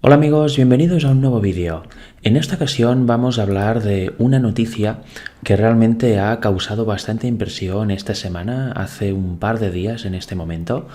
Hola amigos, bienvenidos a un nuevo vídeo. En esta ocasión vamos a hablar de una noticia que realmente ha causado bastante impresión esta semana, hace un par de días en este momento,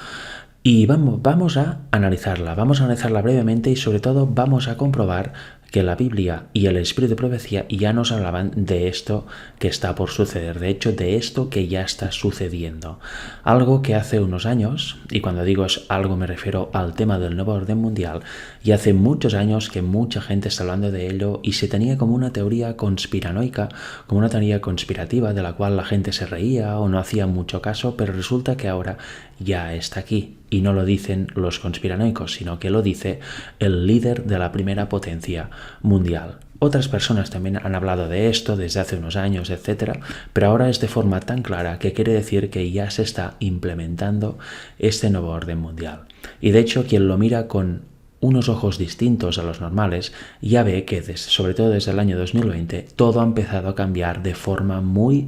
y vamos a analizarla brevemente y sobre todo vamos a comprobar que la Biblia y el Espíritu de Profecía ya nos hablaban de esto que está por suceder, de hecho de esto que ya está sucediendo. Algo que hace unos años, y cuando digo es algo me refiero al tema del nuevo orden mundial, y hace muchos años que mucha gente está hablando de ello y se tenía como una teoría conspiranoica, como una teoría conspirativa de la cual la gente se reía o no hacía mucho caso, pero resulta que ahora ya está aquí. Y no lo dicen los conspiranoicos, sino que lo dice el líder de la primera potencia mundial. Otras personas también han hablado de esto desde hace unos años, etc. Pero ahora es de forma tan clara que quiere decir que ya se está implementando este nuevo orden mundial. Y de hecho, quien lo mira con unos ojos distintos a los normales, ya ve que, sobre todo desde el año 2020, todo ha empezado a cambiar de forma muy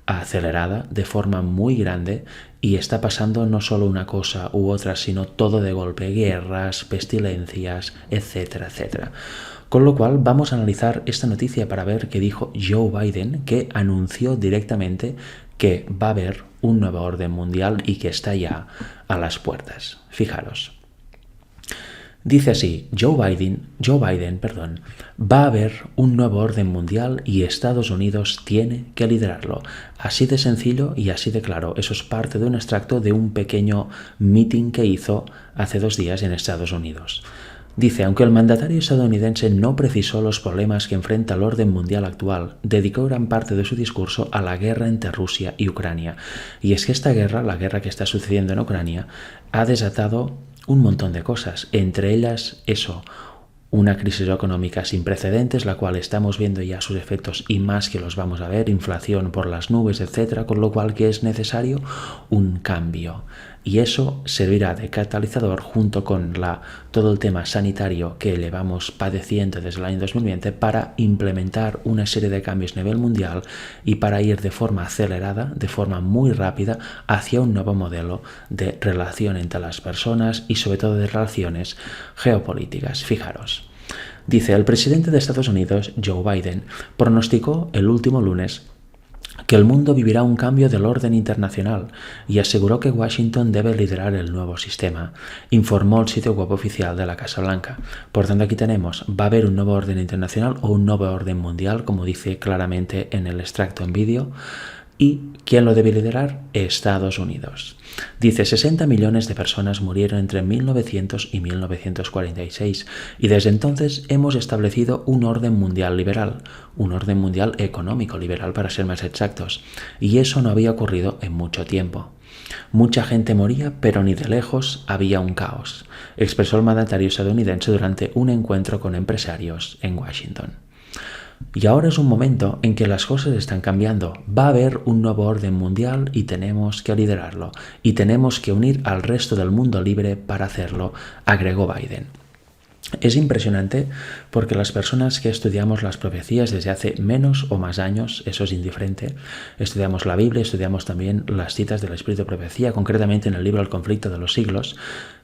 acelerada, de forma muy grande, y está pasando no solo una cosa u otra, sino todo de golpe, guerras, pestilencias, etcétera, etcétera. Con lo cual vamos a analizar esta noticia para ver qué dijo Joe Biden, que anunció directamente que va a haber un nuevo orden mundial y que está ya a las puertas. Fijaros. Dice así, Joe Biden, va a haber un nuevo orden mundial y Estados Unidos tiene que liderarlo. Así de sencillo y así de claro. Eso es parte de un extracto de un pequeño meeting que hizo hace 2 días en Estados Unidos. Dice, aunque el mandatario estadounidense no precisó los problemas que enfrenta el orden mundial actual, dedicó gran parte de su discurso a la guerra entre Rusia y Ucrania. Y es que esta guerra, la guerra que está sucediendo en Ucrania, ha desatado un montón de cosas, entre ellas eso, una crisis económica sin precedentes, la cual estamos viendo ya sus efectos y más que los vamos a ver, inflación por las nubes, etcétera, con lo cual que es necesario un cambio. Y eso servirá de catalizador junto con todo el tema sanitario que llevamos padeciendo desde el año 2020 para implementar una serie de cambios a nivel mundial y para ir de forma acelerada, de forma muy rápida, hacia un nuevo modelo de relación entre las personas y sobre todo de relaciones geopolíticas. Fijaros. Dice, el presidente de Estados Unidos, Joe Biden, pronosticó el último lunes que el mundo vivirá un cambio del orden internacional y aseguró que Washington debe liderar el nuevo sistema, informó el sitio web oficial de la Casa Blanca. Por tanto, aquí tenemos, va a haber un nuevo orden internacional o un nuevo orden mundial, como dice claramente en el extracto en vídeo. ¿Y quién lo debe liderar? Estados Unidos. Dice, 60 millones de personas murieron entre 1900 y 1946 y desde entonces hemos establecido un orden mundial liberal, un orden mundial económico liberal para ser más exactos, y eso no había ocurrido en mucho tiempo. Mucha gente moría, pero ni de lejos había un caos, expresó el mandatario estadounidense durante un encuentro con empresarios en Washington. Y ahora es un momento en que las cosas están cambiando. Va a haber un nuevo orden mundial y tenemos que liderarlo. Y tenemos que unir al resto del mundo libre para hacerlo, agregó Biden. Es impresionante porque las personas que estudiamos las profecías desde hace menos o más años, eso es indiferente, estudiamos la Biblia, estudiamos también las citas del Espíritu de Profecía, concretamente en el libro El conflicto de los siglos,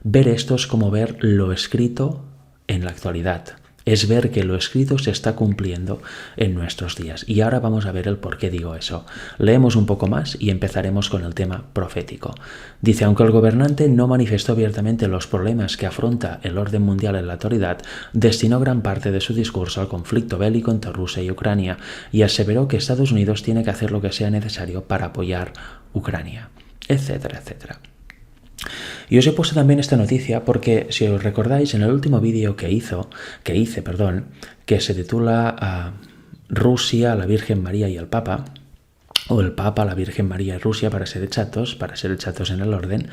ver esto es como ver lo escrito en la actualidad. Es ver que lo escrito se está cumpliendo en nuestros días. Y ahora vamos a ver el por qué digo eso. Leemos un poco más y empezaremos con el tema profético. Dice, aunque el gobernante no manifestó abiertamente los problemas que afronta el orden mundial en la actualidad, destinó gran parte de su discurso al conflicto bélico entre Rusia y Ucrania y aseveró que Estados Unidos tiene que hacer lo que sea necesario para apoyar Ucrania, etcétera, etcétera. Y os he puesto también esta noticia porque, si os recordáis, en el último vídeo que hice, que se titula Rusia, la Virgen María y el Papa, o el Papa, la Virgen María y Rusia, para ser exactos en el orden,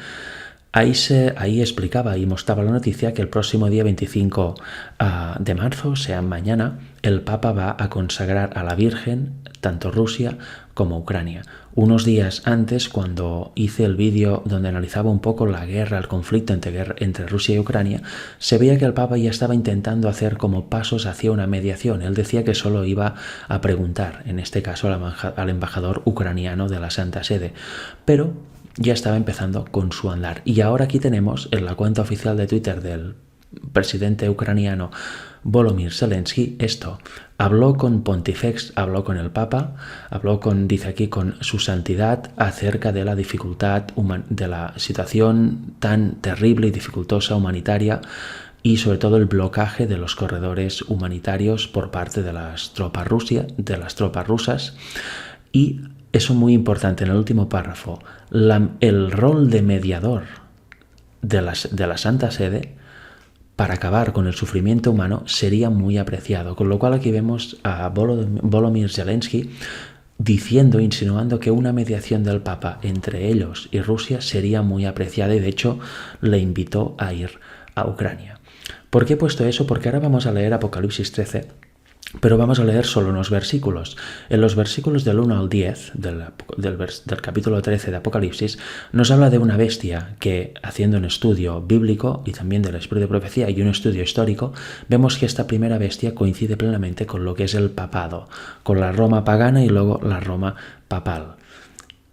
ahí explicaba y mostraba la noticia que el próximo día 25 de marzo, o sea, mañana, el Papa va a consagrar a la Virgen tanto Rusia como Ucrania. Unos días antes, cuando hice el vídeo donde analizaba un poco la guerra, el conflicto entre Rusia y Ucrania, se veía que el Papa ya estaba intentando hacer como pasos hacia una mediación. Él decía que solo iba a preguntar, en este caso al embajador ucraniano de la Santa Sede, pero ya estaba empezando con su andar. Y ahora aquí tenemos en la cuenta oficial de Twitter del presidente ucraniano Volodymyr Zelensky esto. Habló con Pontifex, habló con el Papa, habló dice aquí, con su santidad acerca de la dificultad, de la situación tan terrible y dificultosa humanitaria y sobre todo el blocaje de los corredores humanitarios por parte de las tropas rusas. Y eso muy importante en el último párrafo, el rol de mediador de la Santa Sede para acabar con el sufrimiento humano sería muy apreciado. Con lo cual aquí vemos a Volodymyr Zelensky insinuando que una mediación del Papa entre ellos y Rusia sería muy apreciada y de hecho le invitó a ir a Ucrania. ¿Por qué he puesto eso? Porque ahora vamos a leer Apocalipsis 13, pero vamos a leer solo unos versículos. En los versículos del 1 al 10 del capítulo 13 de Apocalipsis nos habla de una bestia que, haciendo un estudio bíblico y también del espíritu de profecía y un estudio histórico, vemos que esta primera bestia coincide plenamente con lo que es el papado, con la Roma pagana y luego la Roma papal.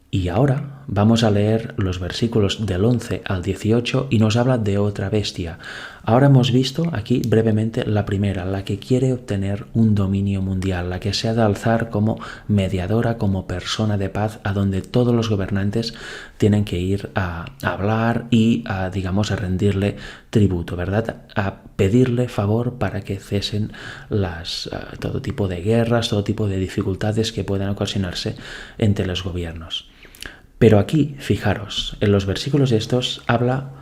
Y ahora vamos a leer los versículos del 11 al 18 y nos habla de otra bestia. Ahora hemos visto aquí brevemente la primera, la que quiere obtener un dominio mundial, la que se ha de alzar como mediadora, como persona de paz, a donde todos los gobernantes tienen que ir a hablar y a rendirle tributo, ¿verdad? A pedirle favor para que cesen todo tipo de guerras, todo tipo de dificultades que puedan ocasionarse entre los gobiernos. Pero aquí, fijaros, en los versículos estos habla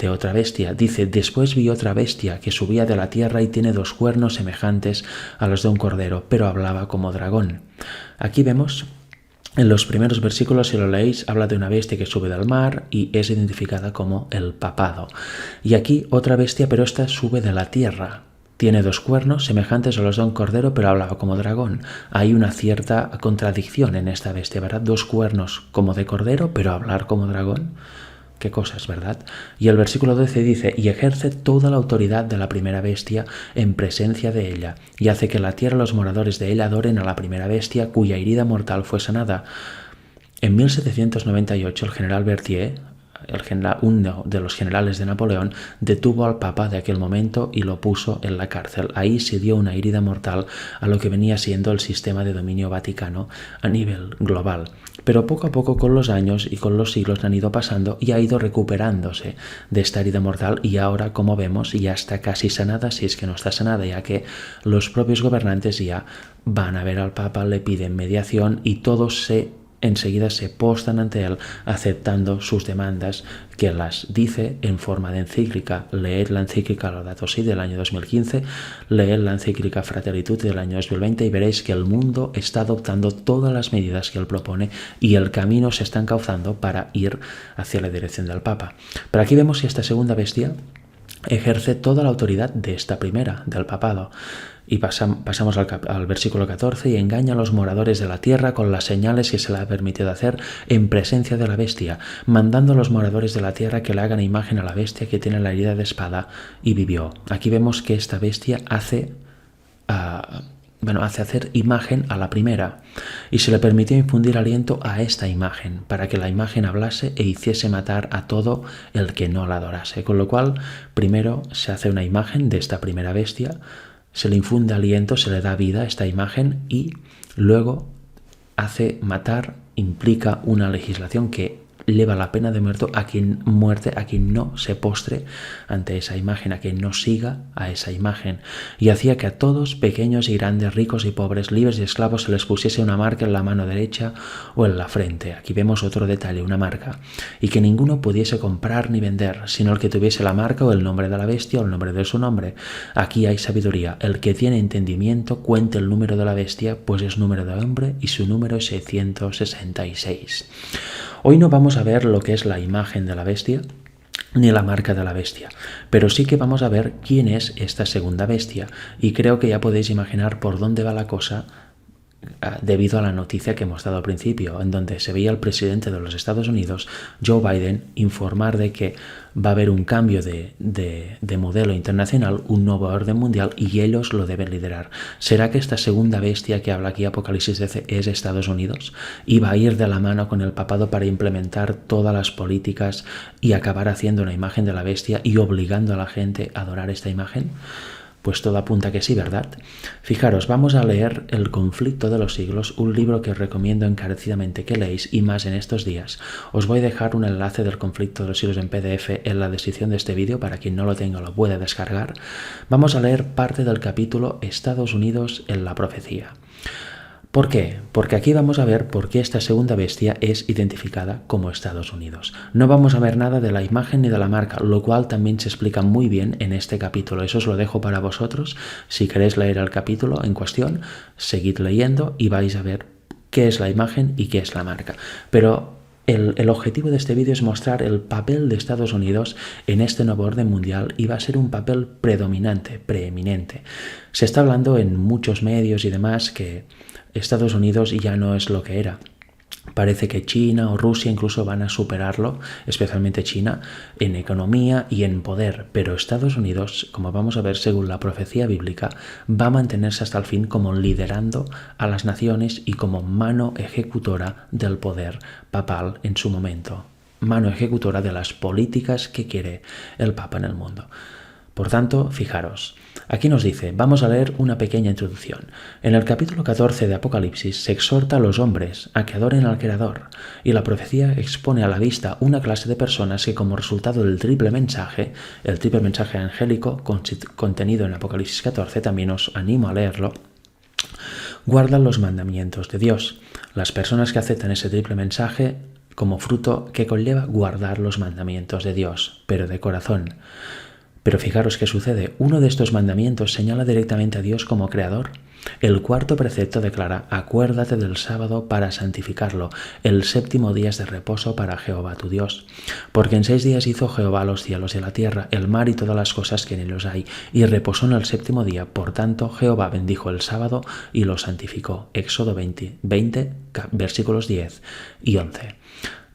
de otra bestia. Dice, después vi otra bestia que subía de la tierra y tiene 2 cuernos semejantes a los de un cordero, pero hablaba como dragón. Aquí vemos, en los primeros versículos, si lo leéis, habla de una bestia que sube del mar y es identificada como el papado. Y aquí otra bestia, pero esta sube de la tierra. Tiene 2 cuernos semejantes a los de un cordero, pero hablaba como dragón. Hay una cierta contradicción en esta bestia, ¿verdad? 2 cuernos como de cordero, pero hablar como dragón. Qué cosas, ¿verdad? Y el versículo 12 dice, y ejerce toda la autoridad de la primera bestia en presencia de ella, y hace que la tierra y los moradores de ella adoren a la primera bestia, cuya herida mortal fue sanada. En 1798 el general Berthier, uno de los generales de Napoleón, detuvo al Papa de aquel momento y lo puso en la cárcel. Ahí se dio una herida mortal a lo que venía siendo el sistema de dominio vaticano a nivel global. Pero poco a poco, con los años y con los siglos, han ido pasando y ha ido recuperándose de esta herida mortal y ahora, como vemos, ya está casi sanada, si es que no está sanada, ya que los propios gobernantes ya van a ver al Papa, le piden mediación y todos enseguida se postan ante él aceptando sus demandas, que las dice en forma de encíclica. Leed la encíclica Laudato Si del año 2015, leed la encíclica Fratelli Tutti del año 2020 y veréis que el mundo está adoptando todas las medidas que él propone y el camino se está encauzando para ir hacia la dirección del Papa. Pero aquí vemos que esta segunda bestia ejerce toda la autoridad de esta primera, del papado. Y pasamos al versículo 14, y engaña a los moradores de la tierra con las señales que se le ha permitido hacer en presencia de la bestia, mandando a los moradores de la tierra que le hagan imagen a la bestia que tiene la herida de espada y vivió. Aquí vemos que esta bestia hace hacer imagen a la primera y se le permitió infundir aliento a esta imagen para que la imagen hablase e hiciese matar a todo el que no la adorase. Con lo cual, primero se hace una imagen de esta primera bestia, se le infunde aliento, se le da vida a esta imagen y luego hace matar, implica una legislación que lleva la pena de muerte a quien no se postre ante esa imagen, a quien no siga a esa imagen. Y hacía que a todos, pequeños y grandes, ricos y pobres, libres y esclavos, se les pusiese una marca en la mano derecha o en la frente. Aquí vemos otro detalle, una marca. Y que ninguno pudiese comprar ni vender, sino el que tuviese la marca o el nombre de la bestia o el nombre de su nombre. Aquí hay sabiduría. El que tiene entendimiento cuente el número de la bestia, pues es número de hombre y su número es 666. Hoy no vamos a ver lo que es la imagen de la bestia ni la marca de la bestia, pero sí que vamos a ver quién es esta segunda bestia y creo que ya podéis imaginar por dónde va la cosa debido a la noticia que hemos dado al principio, en donde se veía al presidente de los Estados Unidos, Joe Biden, informar de que va a haber un cambio de modelo internacional, un nuevo orden mundial, y ellos lo deben liderar. ¿Será que esta segunda bestia que habla aquí Apocalipsis 13 es Estados Unidos? ¿Y va a ir de la mano con el papado para implementar todas las políticas y acabar haciendo una imagen de la bestia y obligando a la gente a adorar esta imagen? Pues todo apunta que sí, ¿verdad? Fijaros, vamos a leer El conflicto de los siglos, un libro que os recomiendo encarecidamente que leáis, y más en estos días. Os voy a dejar un enlace del conflicto de los siglos en PDF en la descripción de este vídeo, para quien no lo tenga lo puede descargar. Vamos a leer parte del capítulo Estados Unidos en la profecía. ¿Por qué? Porque aquí vamos a ver por qué esta segunda bestia es identificada como Estados Unidos. No vamos a ver nada de la imagen ni de la marca, lo cual también se explica muy bien en este capítulo. Eso os lo dejo para vosotros. Si queréis leer el capítulo en cuestión, seguid leyendo y vais a ver qué es la imagen y qué es la marca. Pero el objetivo de este vídeo es mostrar el papel de Estados Unidos en este nuevo orden mundial, y va a ser un papel predominante, preeminente. Se está hablando en muchos medios y demás que Estados Unidos ya no es lo que era. Parece que China o Rusia incluso van a superarlo, especialmente China, en economía y en poder. Pero Estados Unidos, como vamos a ver según la profecía bíblica, va a mantenerse hasta el fin como liderando a las naciones y como mano ejecutora del poder papal en su momento. Mano ejecutora de las políticas que quiere el Papa en el mundo. Por tanto, fijaros, aquí nos dice, vamos a leer una pequeña introducción. En el capítulo 14 de Apocalipsis se exhorta a los hombres a que adoren al Creador, y la profecía expone a la vista una clase de personas que, como resultado del triple mensaje angélico contenido en Apocalipsis 14, también os animo a leerlo, guardan los mandamientos de Dios. Las personas que aceptan ese triple mensaje como fruto que conlleva guardar los mandamientos de Dios, pero de corazón. Pero fijaros qué sucede. Uno de estos mandamientos señala directamente a Dios como creador. El cuarto precepto declara: acuérdate del sábado para santificarlo. El séptimo día es de reposo para Jehová tu Dios. Porque en 6 días hizo Jehová los cielos y la tierra, el mar y todas las cosas que en ellos hay, y reposó en el séptimo día. Por tanto, Jehová bendijo el sábado y lo santificó. Éxodo 20, versículos 10 y 11.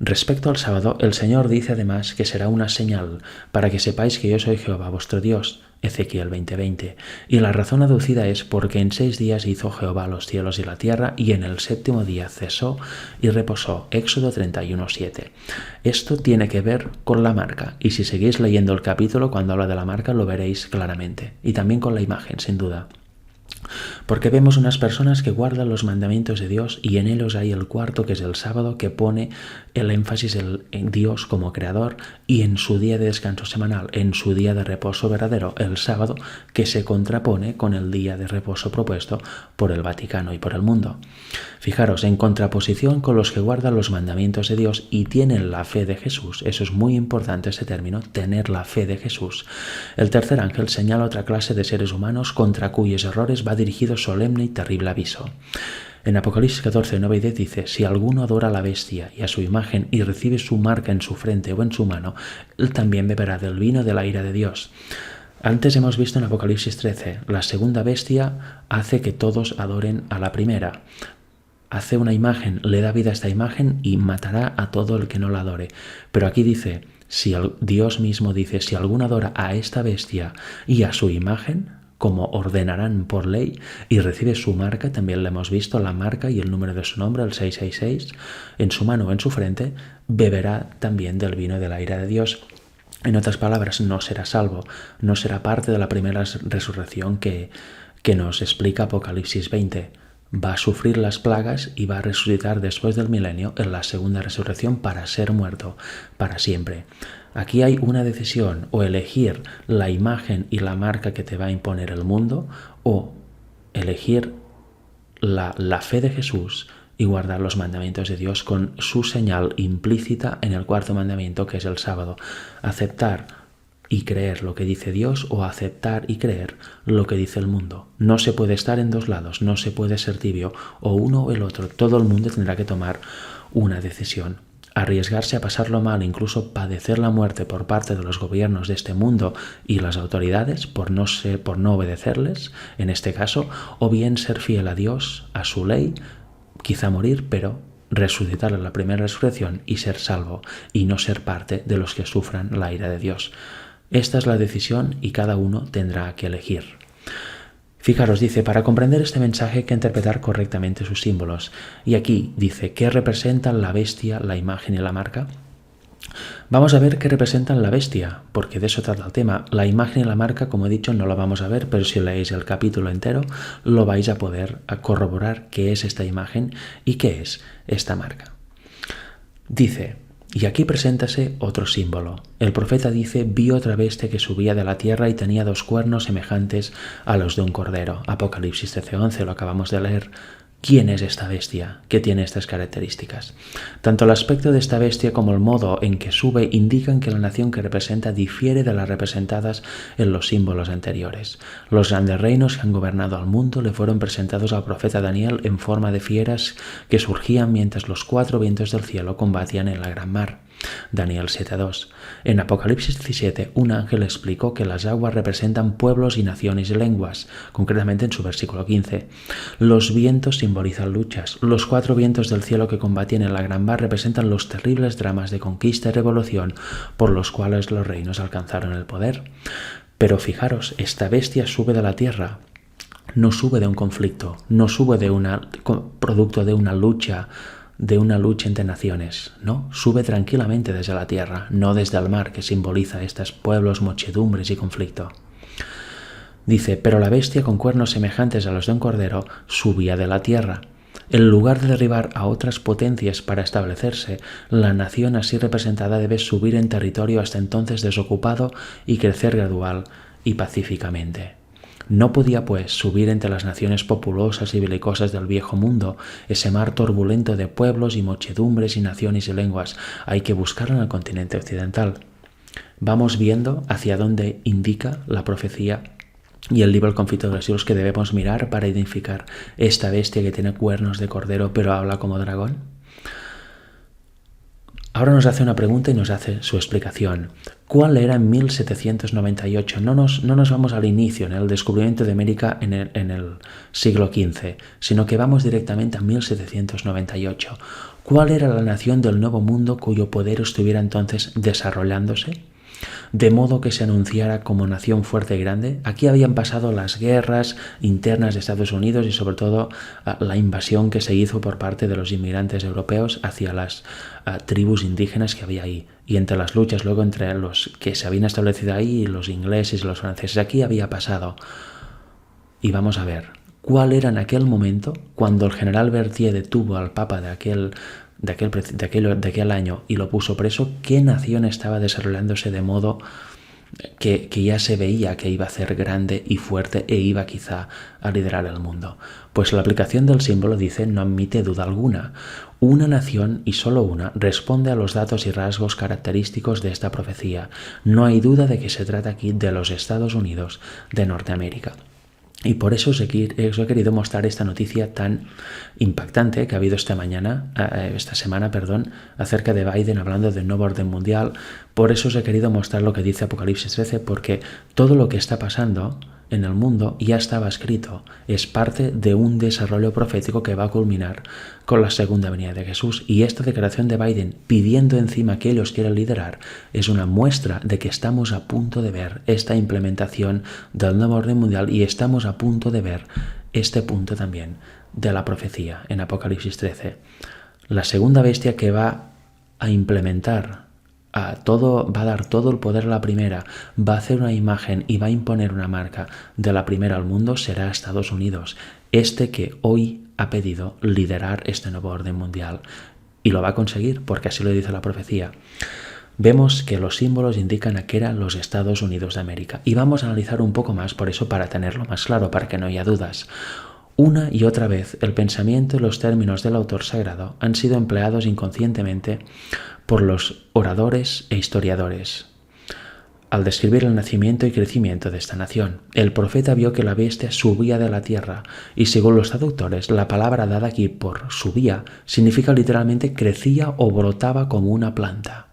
Respecto al sábado, el Señor dice además que será una señal para que sepáis que yo soy Jehová vuestro Dios, Ezequiel 20:20. Y la razón aducida es porque en 6 días hizo Jehová los cielos y la tierra, y en el séptimo día cesó y reposó, Éxodo 31:7. Esto tiene que ver con la marca, y si seguís leyendo el capítulo cuando habla de la marca lo veréis claramente, y también con la imagen, sin duda. Porque vemos unas personas que guardan los mandamientos de Dios, y en ellos hay el cuarto, que es el sábado, que pone el énfasis en Dios como creador, y en su día de descanso semanal, en su día de reposo verdadero, el sábado, que se contrapone con el día de reposo propuesto por el Vaticano y por el mundo. Fijaros, en contraposición con los que guardan los mandamientos de Dios y tienen la fe de Jesús, eso es muy importante ese término, tener la fe de Jesús. El tercer ángel señala otra clase de seres humanos contra cuyos errores va dirigido solemne y terrible aviso. En Apocalipsis 14, 9 y 10 dice: si alguno adora a la bestia y a su imagen y recibe su marca en su frente o en su mano, él también beberá del vino de la ira de Dios. Antes hemos visto en Apocalipsis 13, la segunda bestia hace que todos adoren a la primera. Hace una imagen, le da vida a esta imagen y matará a todo el que no la adore. Pero aquí dice, Dios mismo dice, si alguno adora a esta bestia y a su imagen, como ordenarán por ley, y recibe su marca, también le hemos visto la marca y el número de su nombre, el 666, en su mano o en su frente, beberá también del vino de la ira de Dios. En otras palabras, no será salvo, no será parte de la primera resurrección que nos explica Apocalipsis 20. Va a sufrir las plagas y va a resucitar después del milenio en la segunda resurrección para ser muerto para siempre. Aquí hay una decisión: o elegir la imagen y la marca que te va a imponer el mundo, o elegir la fe de Jesús y guardar los mandamientos de Dios con su señal implícita en el cuarto mandamiento, que es el sábado. Aceptar y creer lo que dice Dios, o aceptar y creer lo que dice el mundo. No se puede estar en dos lados, no se puede ser tibio, o uno o el otro. Todo el mundo tendrá que tomar una decisión. arriesgarse a pasarlo mal, incluso padecer la muerte por parte de los gobiernos de este mundo y las autoridades por no obedecerles, en este caso, o bien ser fiel a Dios, a su ley, quizá morir, pero resucitar en la primera resurrección y ser salvo, y no ser parte de los que sufran la ira de Dios. Esta es la decisión y cada uno tendrá que elegir. Fijaros, dice, para comprender este mensaje hay que interpretar correctamente sus símbolos. Y aquí dice, ¿qué representan la bestia, la imagen y la marca? Vamos a ver qué representan la bestia, porque de eso trata el tema. La imagen y la marca, como he dicho, no la vamos a ver, pero si leéis el capítulo entero, lo vais a poder corroborar qué es esta imagen y qué es esta marca. Dice, y aquí preséntase otro símbolo. El profeta dice, vi otra bestia que subía de la tierra y tenía 2 cuernos semejantes a los de un cordero. Apocalipsis 13:11, lo acabamos de leer. ¿Quién es esta bestia que tiene estas características? Tanto el aspecto de esta bestia como el modo en que sube indican que la nación que representa difiere de las representadas en los símbolos anteriores. Los grandes reinos que han gobernado al mundo le fueron presentados al profeta Daniel en forma de fieras que surgían mientras los 4 vientos del cielo combatían en la gran mar. Daniel 7:2. En Apocalipsis 17, un ángel explicó que las aguas representan pueblos y naciones y lenguas, concretamente en su versículo 15. Los vientos simbolizan luchas. Los 4 vientos del cielo que combatían en la gran mar representan los terribles dramas de conquista y revolución por los cuales los reinos alcanzaron el poder. Pero fijaros, esta bestia sube de la tierra. No sube de un conflicto, no sube producto de una lucha entre naciones, no, sube tranquilamente desde la tierra, no desde el mar que simboliza estos pueblos, muchedumbres y conflicto. Dice, pero la bestia con cuernos semejantes a los de un cordero subía de la tierra. En lugar de derribar a otras potencias para establecerse, la nación así representada debe subir en territorio hasta entonces desocupado y crecer gradual y pacíficamente. No podía, pues, subir entre las naciones populosas y belicosas del viejo mundo, ese mar turbulento de pueblos y muchedumbres y naciones y lenguas. Hay que buscarlo en el continente occidental. Vamos viendo hacia dónde indica la profecía y el libro El conflicto de los siglos que debemos mirar para identificar esta bestia que tiene cuernos de cordero pero habla como dragón. Ahora nos hace una pregunta y nos hace su explicación. ¿Cuál era en 1798? No nos vamos al inicio, en el descubrimiento de América en el siglo XV, sino que vamos directamente a 1798. ¿Cuál era la nación del Nuevo Mundo cuyo poder estuviera entonces desarrollándose? De modo que se anunciara como nación fuerte y grande. Aquí habían pasado las guerras internas de Estados Unidos y sobre todo la invasión que se hizo por parte de los inmigrantes europeos hacia las tribus indígenas que había ahí. Y entre las luchas luego entre los que se habían establecido ahí, los ingleses y los franceses. Aquí había pasado. Y vamos a ver, ¿cuál era en aquel momento cuando el general Berthier detuvo al Papa de aquel año y lo puso preso? ¿Qué nación estaba desarrollándose de modo que ya se veía que iba a ser grande y fuerte e iba quizá a liderar el mundo? Pues la aplicación del símbolo dice, no admite duda alguna. Una nación, y solo una, responde a los datos y rasgos característicos de esta profecía. No hay duda de que se trata aquí de los Estados Unidos de Norteamérica. Y por eso os he querido mostrar esta noticia tan impactante que ha habido esta semana, acerca de Biden hablando del nuevo orden mundial. Por eso os he querido mostrar lo que dice Apocalipsis 13, porque todo lo que está pasando en el mundo ya estaba escrito. Es parte de un desarrollo profético que va a culminar con la segunda venida de Jesús. Y esta declaración de Biden pidiendo encima que ellos quieran liderar es una muestra de que estamos a punto de ver esta implementación del nuevo orden mundial y estamos a punto de ver este punto también de la profecía en Apocalipsis 13. La segunda bestia que va a implementar va a dar todo el poder a la primera, va a hacer una imagen y va a imponer una marca de la primera al mundo, será Estados Unidos, que hoy ha pedido liderar este nuevo orden mundial. Y lo va a conseguir porque así lo dice la profecía. Vemos que los símbolos indican a qué eran los Estados Unidos de América. Y vamos a analizar un poco más por eso para tenerlo más claro, para que no haya dudas. Una y otra vez, el pensamiento y los términos del autor sagrado han sido empleados inconscientemente por los oradores e historiadores. al describir el nacimiento y crecimiento de esta nación. El profeta vio que la bestia subía de la tierra y según los traductores, la palabra dada aquí por subía significa literalmente crecía o brotaba como una planta.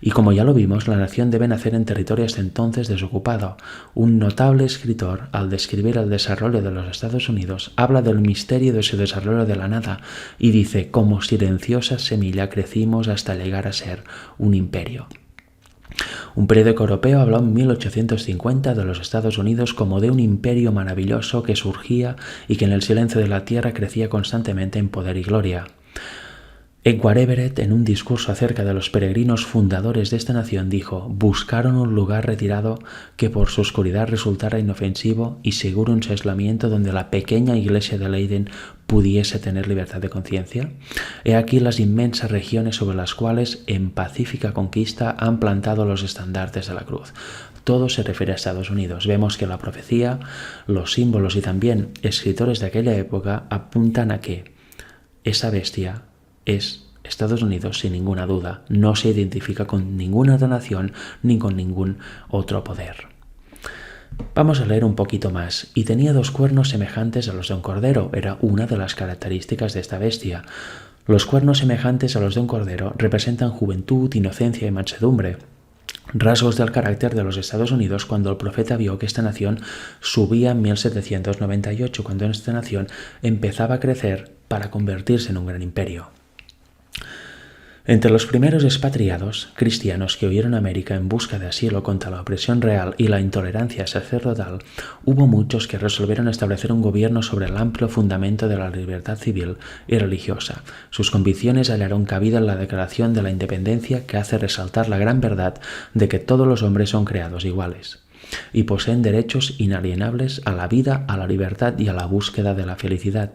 Y como ya lo vimos, la nación debe nacer en territorio hasta entonces desocupado. Un notable escritor, al describir el desarrollo de los Estados Unidos, habla del misterio de su desarrollo de la nada y dice, como silenciosa semilla crecimos hasta llegar a ser un imperio. Un periódico europeo habló en 1850 de los Estados Unidos como de un imperio maravilloso que surgía y que en el silencio de la tierra crecía constantemente en poder y gloria. Edward Everett, en un discurso acerca de los peregrinos fundadores de esta nación, dijo: buscaron un lugar retirado que por su oscuridad resultara inofensivo y seguro en su aislamiento donde la pequeña iglesia de Leiden pudiese tener libertad de conciencia. He aquí las inmensas regiones sobre las cuales en pacífica conquista han plantado los estandartes de la cruz. Todo se refiere a Estados Unidos. Vemos que la profecía, los símbolos y también escritores de aquella época apuntan a que esa bestia es Estados Unidos sin ninguna duda. No se identifica con ninguna otra nación ni con ningún otro poder. Vamos a leer un poquito más. Y tenía 2 cuernos semejantes a los de un cordero. Era una de las características de esta bestia. Los cuernos semejantes a los de un cordero representan juventud, inocencia y mansedumbre. Rasgos del carácter de los Estados Unidos cuando el profeta vio que esta nación subía en 1798, cuando esta nación empezaba a crecer para convertirse en un gran imperio. Entre los primeros expatriados cristianos que huyeron a América en busca de asilo contra la opresión real y la intolerancia sacerdotal, hubo muchos que resolvieron establecer un gobierno sobre el amplio fundamento de la libertad civil y religiosa. Sus convicciones hallaron cabida en la Declaración de la Independencia, que hace resaltar la gran verdad de que todos los hombres son creados iguales y poseen derechos inalienables a la vida, a la libertad y a la búsqueda de la felicidad.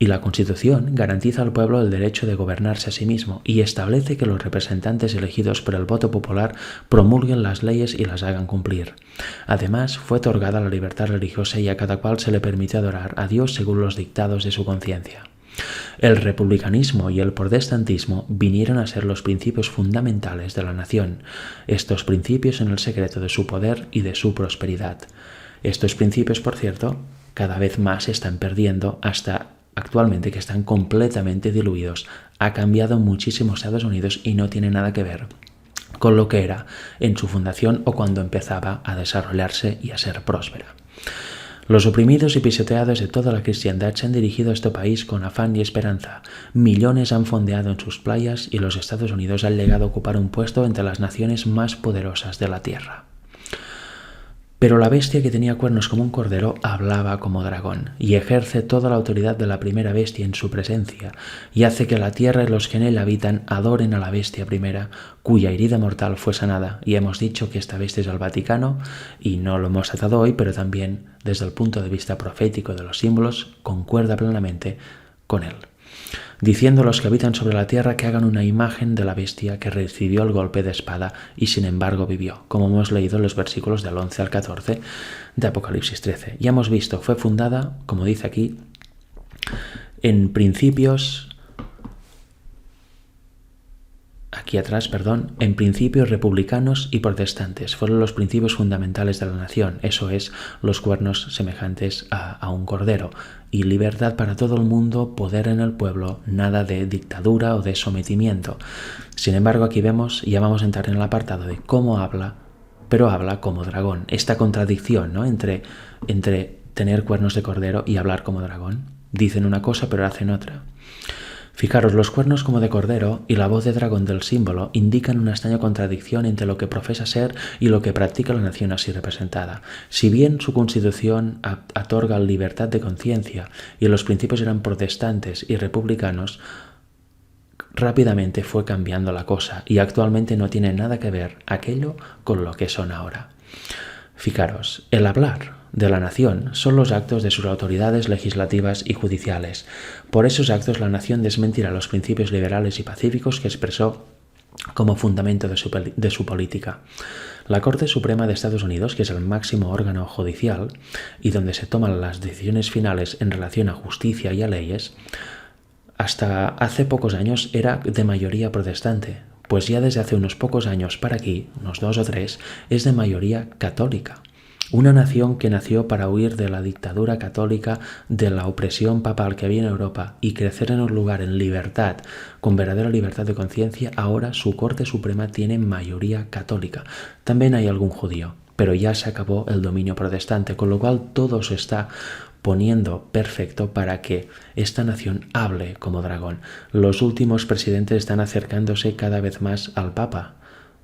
Y la Constitución garantiza al pueblo el derecho de gobernarse a sí mismo y establece que los representantes elegidos por el voto popular promulguen las leyes y las hagan cumplir. Además, fue otorgada la libertad religiosa y a cada cual se le permite adorar a Dios según los dictados de su conciencia. El republicanismo y el protestantismo vinieron a ser los principios fundamentales de la nación, estos principios en el secreto de su poder y de su prosperidad. Estos principios, por cierto, cada vez más se están perdiendo hasta actualmente, que están completamente diluidos. Ha cambiado muchísimo Estados Unidos y no tiene nada que ver con lo que era en su fundación o cuando empezaba a desarrollarse y a ser próspera. Los oprimidos y pisoteados de toda la cristiandad se han dirigido a este país con afán y esperanza. Millones han fondeado en sus playas y los Estados Unidos han llegado a ocupar un puesto entre las naciones más poderosas de la tierra. Pero la bestia, que tenía cuernos como un cordero, hablaba como dragón, y ejerce toda la autoridad de la primera bestia en su presencia, y hace que la tierra y los que en ella habitan adoren a la bestia primera, cuya herida mortal fue sanada. Y hemos dicho que esta bestia es el Vaticano, y no lo hemos tratado hoy, pero también desde el punto de vista profético de los símbolos, concuerda plenamente con él, diciendo a los que habitan sobre la tierra que hagan una imagen de la bestia que recibió el golpe de espada y sin embargo vivió, como hemos leído en los versículos del 11 al 14 de Apocalipsis 13. Ya hemos visto, fue fundada, como dice aquí, en principios republicanos y protestantes. Fueron los principios fundamentales de la nación, eso es, los cuernos semejantes a un cordero, y libertad para todo el mundo, poder en el pueblo, nada de dictadura o de sometimiento. Sin embargo, aquí vemos, y ya vamos a entrar en el apartado de cómo habla, pero habla como dragón. Esta contradicción, ¿no?, entre tener cuernos de cordero y hablar como dragón. Dicen una cosa pero hacen otra. Fijaros, los cuernos como de cordero y la voz de dragón del símbolo indican una extraña contradicción entre lo que profesa ser y lo que practica la nación así representada. Si bien su constitución otorga libertad de conciencia y los principios eran protestantes y republicanos, rápidamente fue cambiando la cosa y actualmente no tiene nada que ver aquello con lo que son ahora. Fijaros, el hablar de la nación son los actos de sus autoridades legislativas y judiciales. Por esos actos la nación desmentirá los principios liberales y pacíficos que expresó como fundamento de su política. La Corte Suprema de Estados Unidos, que es el máximo órgano judicial y donde se toman las decisiones finales en relación a justicia y a leyes, hasta hace pocos años era de mayoría protestante. pues ya desde hace unos pocos años para aquí, unos 2 o 3, es de mayoría católica. Una nación que nació para huir de la dictadura católica, de la opresión papal que había en Europa y crecer en un lugar en libertad, con verdadera libertad de conciencia, ahora su Corte Suprema tiene mayoría católica. También hay algún judío, pero ya se acabó el dominio protestante, con lo cual todo se está poniendo perfecto para que esta nación hable como dragón. Los últimos presidentes están acercándose cada vez más al Papa,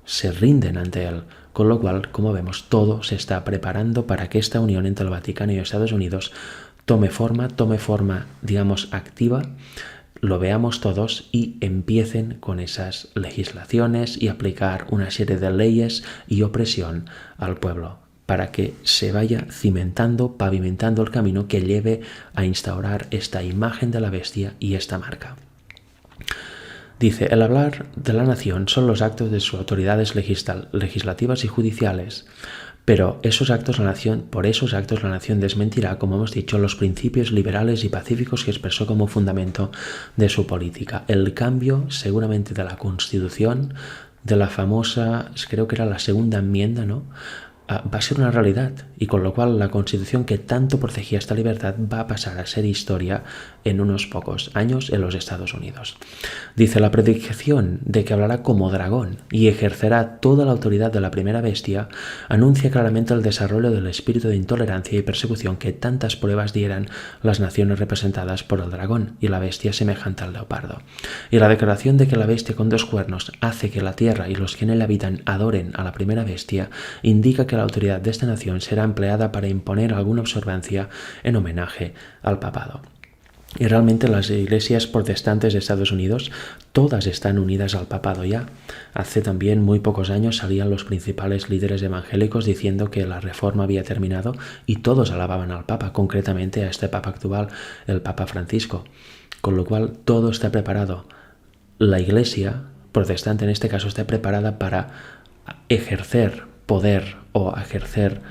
se rinden ante él, con lo cual, como vemos, todo se está preparando para que esta unión entre el Vaticano y Estados Unidos tome forma, digamos, activa, lo veamos todos y empiecen con esas legislaciones y aplicar una serie de leyes y opresión al pueblo, para que se vaya cimentando, pavimentando el camino que lleve a instaurar esta imagen de la bestia y esta marca. Dice, el hablar de la nación son los actos de sus autoridades legislativas y judiciales, pero por esos actos la nación desmentirá, como hemos dicho, los principios liberales y pacíficos que expresó como fundamento de su política. El cambio, seguramente, de la Constitución, de la famosa, creo que era la segunda enmienda, ¿no?, va a ser una realidad, y con lo cual la Constitución que tanto protegía esta libertad va a pasar a ser historia en unos pocos años en los Estados Unidos. Dice, la predicción de que hablará como dragón y ejercerá toda la autoridad de la primera bestia anuncia claramente el desarrollo del espíritu de intolerancia y persecución que tantas pruebas dieran las naciones representadas por el dragón y la bestia semejante al leopardo. Y la declaración de que la bestia con 2 cuernos hace que la tierra y los que en él habitan adoren a la primera bestia indica que la autoridad de esta nación será empleada para imponer alguna observancia en homenaje al papado. Y realmente las iglesias protestantes de Estados Unidos todas están unidas al papado ya. Hace también muy pocos años salían los principales líderes evangélicos diciendo que la reforma había terminado y todos alababan al papa, concretamente a este papa actual, el Papa Francisco. Con lo cual todo está preparado. La iglesia protestante en este caso está preparada para ejercer poder o ejercer,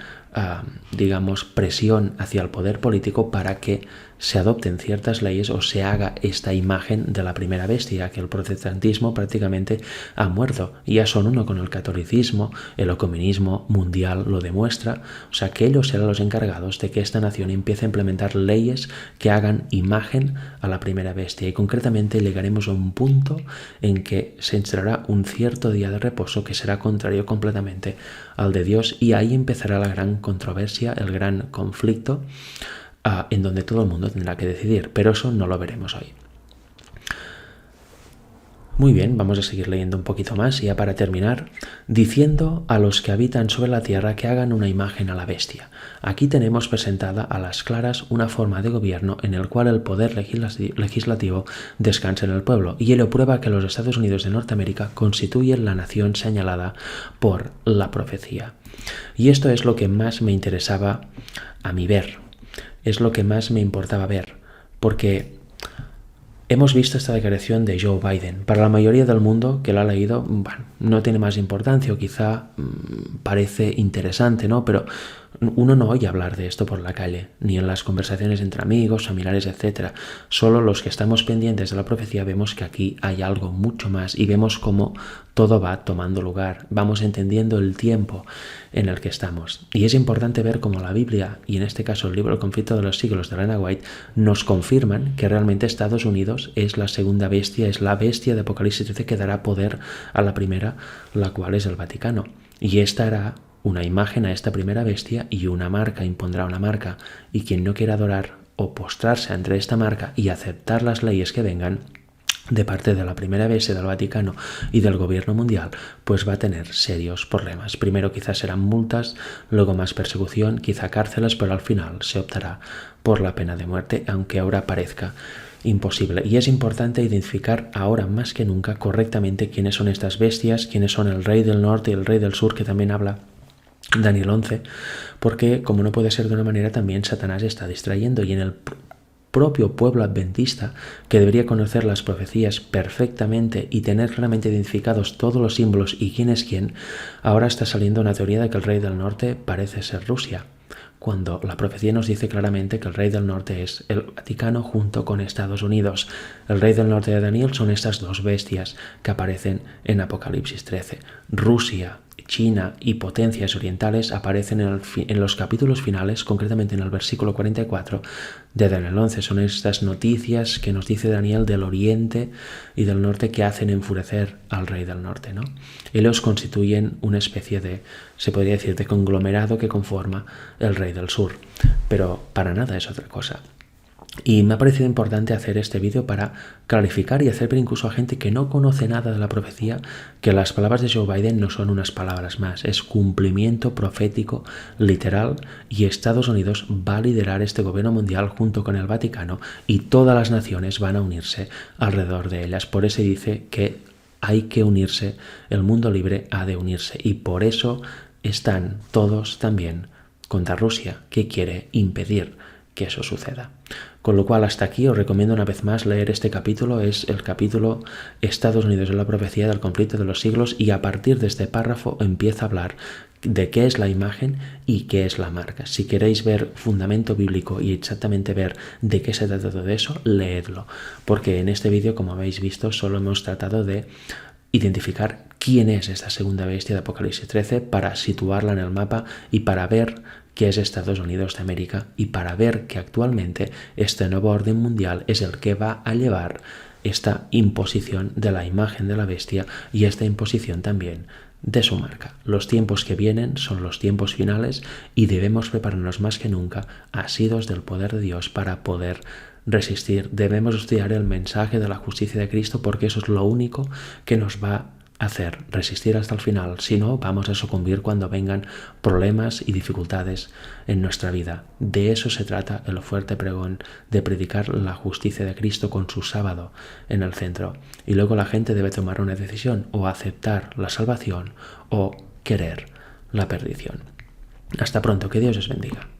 digamos, presión hacia el poder político para que se adopten ciertas leyes o se haga esta imagen de la primera bestia, que el protestantismo prácticamente ha muerto. Ya son uno con el catolicismo, el ecumenismo mundial lo demuestra, o sea que ellos serán los encargados de que esta nación empiece a implementar leyes que hagan imagen a la primera bestia, y concretamente llegaremos a un punto en que se instalará un cierto día de reposo que será contrario completamente al de Dios, y ahí empezará la gran controversia, el gran conflicto, en donde todo el mundo tendrá que decidir, pero eso no lo veremos hoy. Muy bien, vamos a seguir leyendo un poquito más, y ya para terminar, diciendo a los que habitan sobre la tierra que hagan una imagen a la bestia. Aquí tenemos presentada a las claras una forma de gobierno en el cual el poder legislativo descansa en el pueblo, y ello prueba que los Estados Unidos de Norteamérica constituyen la nación señalada por la profecía. Y esto es lo que más me interesaba a mí ver. Es lo que más me importaba ver, porque hemos visto esta declaración de Joe Biden. Para la mayoría del mundo que la ha leído, bueno, no tiene más importancia, o quizá parece interesante, ¿no? Pero uno no oye hablar de esto por la calle, ni en las conversaciones entre amigos, familiares, etc. Solo los que estamos pendientes de la profecía vemos que aquí hay algo mucho más, y vemos cómo todo va tomando lugar. Vamos entendiendo el tiempo en el que estamos. Y es importante ver cómo la Biblia, y en este caso el libro El conflicto de los siglos de Elena White, nos confirman que realmente Estados Unidos es la segunda bestia, es la bestia de Apocalipsis 13 que dará poder a la primera, la cual es el Vaticano. Y esta hará una imagen a esta primera bestia, y una marca, impondrá una marca, y quien no quiera adorar o postrarse ante esta marca y aceptar las leyes que vengan de parte de la primera bestia, del Vaticano y del gobierno mundial, pues va a tener serios problemas. Primero quizás serán multas, luego más persecución, quizá cárceles, pero al final se optará por la pena de muerte, aunque ahora parezca imposible. Y es importante identificar ahora más que nunca correctamente quiénes son estas bestias, quiénes son el rey del norte y el rey del sur, que también habla Daniel 11, porque como no puede ser de una manera, también Satanás está distrayendo, y en el propio pueblo adventista, que debería conocer las profecías perfectamente y tener claramente identificados todos los símbolos y quién es quién, ahora está saliendo una teoría de que el rey del norte parece ser Rusia, cuando la profecía nos dice claramente que el rey del norte es el Vaticano junto con Estados Unidos. El rey del norte de Daniel son estas dos bestias que aparecen en Apocalipsis 13. Rusia, China y potencias orientales aparecen en los capítulos finales, concretamente en el versículo 44 de Daniel 11. Son estas noticias que nos dice Daniel del oriente y del norte que hacen enfurecer al rey del norte, ¿no? Y los constituyen una especie de, se podría decir, de conglomerado que conforma el rey del sur. Pero para nada es otra cosa. Y me ha parecido importante hacer este vídeo para clarificar y hacer ver incluso a gente que no conoce nada de la profecía que las palabras de Joe Biden no son unas palabras más, es cumplimiento profético literal y Estados Unidos va a liderar este gobierno mundial junto con el Vaticano y todas las naciones van a unirse alrededor de ellas. Por eso dice que hay que unirse, el mundo libre ha de unirse y por eso están todos también contra Rusia, que quiere impedir que eso suceda. Con lo cual, hasta aquí os recomiendo una vez más leer este capítulo. Es el capítulo Estados Unidos en la profecía del conflicto de los siglos y a partir de este párrafo empieza a hablar de qué es la imagen y qué es la marca. Si queréis ver fundamento bíblico y exactamente ver de qué se trata todo eso, leedlo. Porque en este vídeo, como habéis visto, solo hemos tratado de identificar quién es esta segunda bestia de Apocalipsis 13 para situarla en el mapa y para ver qué es Estados Unidos de América y para ver que actualmente este nuevo orden mundial es el que va a llevar esta imposición de la imagen de la bestia y esta imposición también de su marca. Los tiempos que vienen son los tiempos finales y debemos prepararnos más que nunca, asidos del poder de Dios, para poder resistir. Debemos estudiar el mensaje de la justicia de Cristo porque eso es lo único que nos va a hacer resistir hasta el final. Si no, vamos a sucumbir cuando vengan problemas y dificultades en nuestra vida. De eso se trata el fuerte pregón, de predicar la justicia de Cristo con su sábado en el centro. Y luego la gente debe tomar una decisión, o aceptar la salvación o querer la perdición. Hasta pronto, que Dios os bendiga.